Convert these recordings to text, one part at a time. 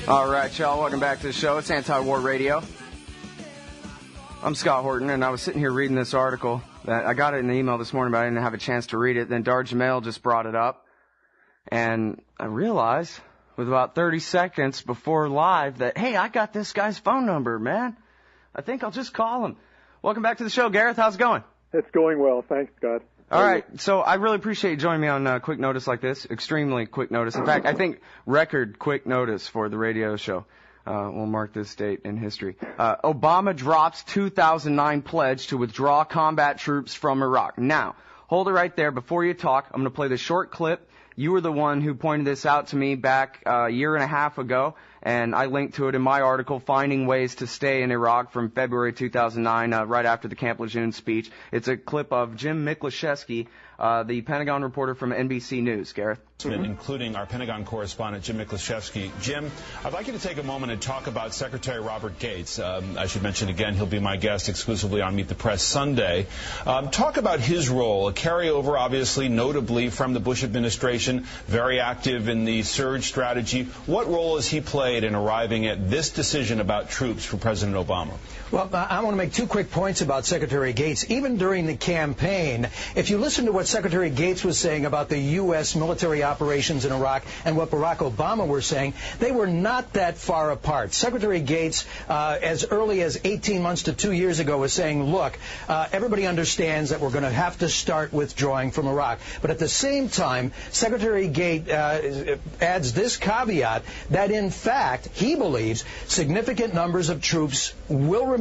All right, y'all, welcome back to the show. It's Anti-War Radio. I'm Scott Horton, and I was sitting here reading this article. That I got it in the email this morning, but I didn't have a chance to read it. Then Dar Jamel just brought it up, and I realized with about 30 seconds before live that, hey, I got this guy's phone number, man. I think I'll just call him. Welcome back to the show, Gareth. How's it going? It's going well. Thanks, Scott. All right, so I really appreciate you joining me on quick notice like this, extremely quick notice. In fact, I think record quick notice for the radio show. We'll mark this date in history. Obama drops 2009 pledge to withdraw combat troops from Iraq. Now, hold it right there. Before you talk, I'm going to play the short clip. You were the one who pointed this out to me back a year and a half ago, and I linked to it in my article, Finding Ways to Stay in Iraq, from February 2009, right after the Camp Lejeune speech. It's a clip of Jim Miklaszewski, the Pentagon reporter from NBC News. Gareth? Including our Pentagon correspondent, Jim Miklaszewski. Jim, I'd like you to take a moment and talk about Secretary Robert Gates. I should mention again, he'll be my guest exclusively on Meet the Press Sunday. Talk about his role, a carryover, obviously, notably from the Bush administration, very active in the surge strategy. What role has he played in arriving at this decision about troops for President Obama? Well, I want to make two quick points about Secretary Gates. Even during the campaign, if you listen to what Secretary Gates was saying about the U.S. military operations in Iraq and what Barack Obama were saying, they were not that far apart. Secretary Gates, as early as 18 months to 2 years ago, was saying, look, everybody understands that we're going to have to start withdrawing from Iraq. But at the same time, Secretary Gates adds this caveat that, in fact, he believes significant numbers of troops will remain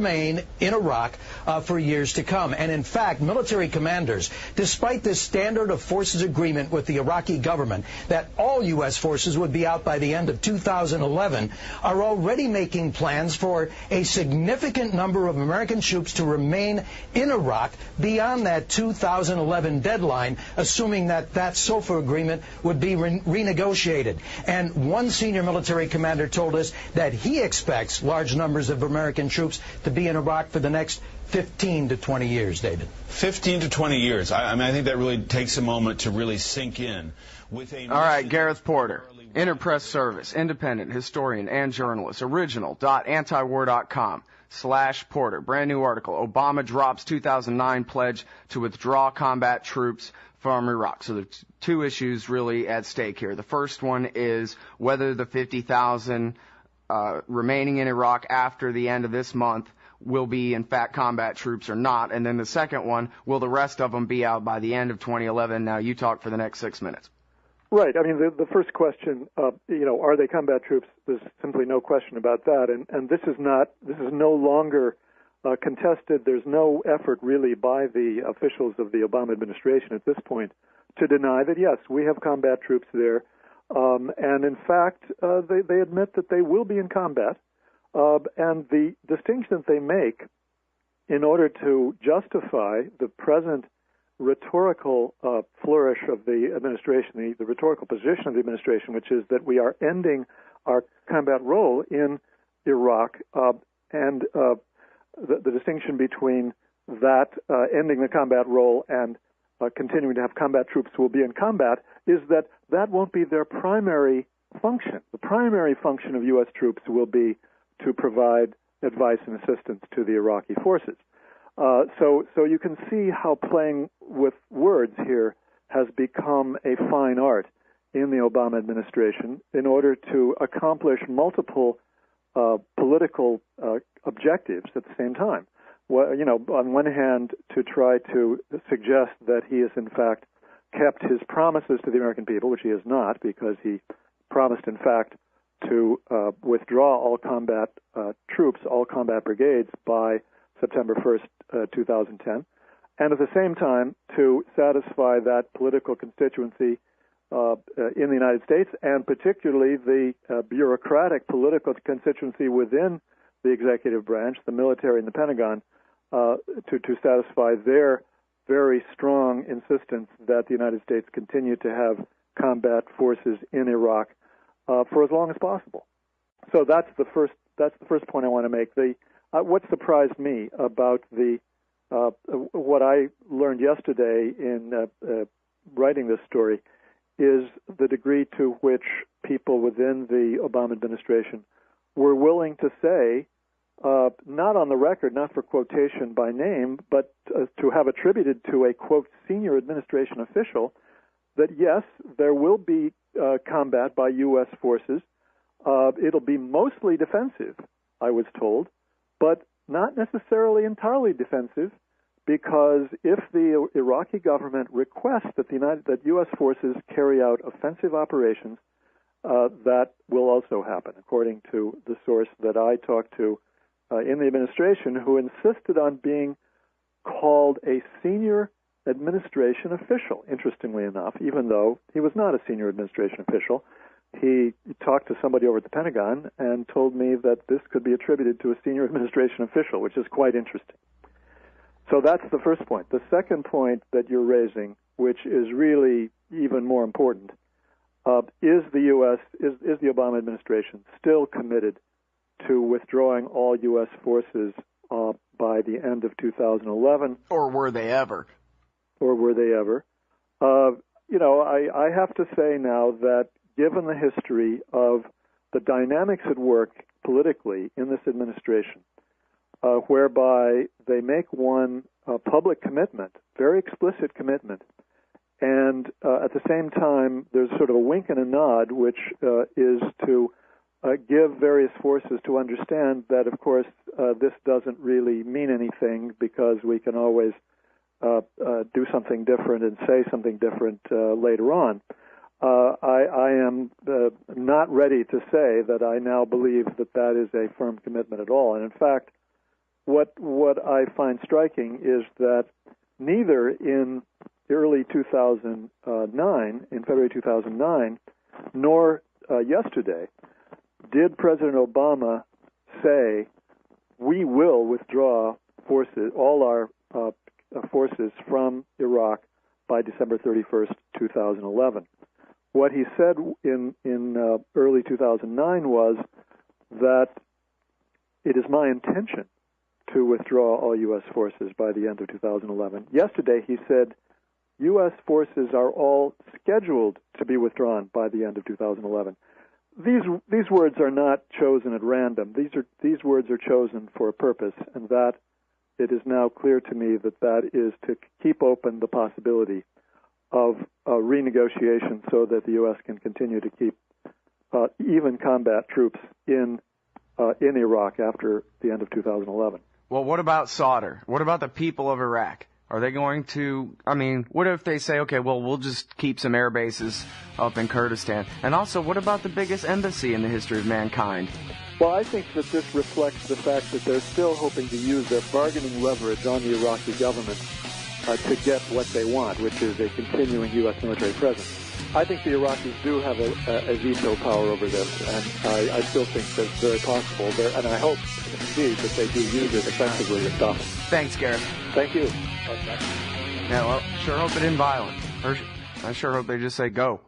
in Iraq for years to come. And in fact, military commanders, despite this standard of forces agreement with the Iraqi government that all U.S. forces would be out by the end of 2011, are already making plans for a significant number of American troops to remain in Iraq beyond that 2011 deadline, assuming that that SOFA agreement would be renegotiated. And one senior military commander told us that he expects large numbers of American troops to be in Iraq for the next 15 to 20 years, David. 15 to 20 years. I mean, I think that really takes a moment to really sink in. All right, Gareth Porter, Interpress Service, independent historian and journalist, original.antiwar.com/Porter. Brand new article, Obama drops 2009 pledge to withdraw combat troops from Iraq. So there's two issues really at stake here. The first one is whether the 50,000 remaining in Iraq after the end of this month will be, in fact, combat troops or not. And then the second one, will the rest of them be out by the end of 2011? Now, you talk for the next 6 minutes. Right. I mean, the first question, are they combat troops? There's simply no question about that. And this is no longer contested. There's no effort really by the officials of the Obama administration at this point to deny that, yes, we have combat troops there. And in fact, they admit that they will be in combat. And the distinction that they make in order to justify the present rhetorical flourish of the administration, the rhetorical position of the administration, which is that we are ending our combat role in Iraq, and the distinction between that ending the combat role and continuing to have combat troops who will be in combat is that that won't be their primary function. The primary function of U.S. troops will be to provide advice and assistance to the Iraqi forces. So you can see how playing with words here has become a fine art in the Obama administration in order to accomplish multiple political objectives at the same time. Well, on one hand, to try to suggest that he has in fact kept his promises to the American people, which he has not, because he promised in fact to withdraw all combat troops, all combat brigades by September 1st, 2010, and at the same time to satisfy that political constituency in the United States, and particularly the bureaucratic political constituency within the executive branch, the military and the Pentagon, to satisfy their very strong insistence that the United States continue to have combat forces in Iraq for as long as possible. So that's the first point I want to make. What surprised me about what I learned yesterday in writing this story is the degree to which people within the Obama administration were willing to say, not on the record, not for quotation by name, but to have attributed to a, quote, senior administration official, that yes, there will be combat by U.S. forces. It'll be mostly defensive, I was told, but not necessarily entirely defensive, because if the Iraqi government requests that U.S. forces carry out offensive operations, that will also happen, according to the source that I talked to in the administration, who insisted on being called a senior administration official, interestingly enough, even though he was not a senior administration official. He talked to somebody over at the Pentagon and told me that this could be attributed to a senior administration official, which is quite interesting. So that's the first point. The second point that you're raising, which is really even more important, is the Obama administration still committed to withdrawing all U.S. forces by the end of 2011? Or were they ever? Or were they ever? I have to say now that given the history of the dynamics at work politically in this administration, whereby they make one public commitment, very explicit commitment, and at the same time there's sort of a wink and a nod, which is to give various forces to understand that, of course, this doesn't really mean anything because we can always do something different and say something different later on. I am not ready to say that I now believe that that is a firm commitment at all. And in fact, what I find striking is that neither in early 2009, in February 2009, nor yesterday, did President Obama say, we will withdraw forces, all our forces from Iraq by December 31st, 2011. What he said in early 2009 was that it is my intention to withdraw all U.S. forces by the end of 2011. Yesterday he said U.S. forces are all scheduled to be withdrawn by the end of 2011. These words are not chosen at random. These words are chosen for a purpose, and that it is now clear to me that is to keep open the possibility of renegotiation so that the U.S. can continue to keep even combat troops in Iraq after the end of 2011. Well, what about Sauder? What about the people of Iraq? Are they going to, what if they say, okay, well, we'll just keep some air bases up in Kurdistan? And also, what about the biggest embassy in the history of mankind? Well, I think that this reflects the fact that they're still hoping to use their bargaining leverage on the Iraqi government to get what they want, which is a continuing U.S. military presence. I think the Iraqis do have a veto power over this, and I still think that it's very possible, and I hope, indeed, that they do use it effectively to stop it. Thanks, Gareth. Thank you. Yeah, well, sure hope it isn't violent. I sure hope they just say go.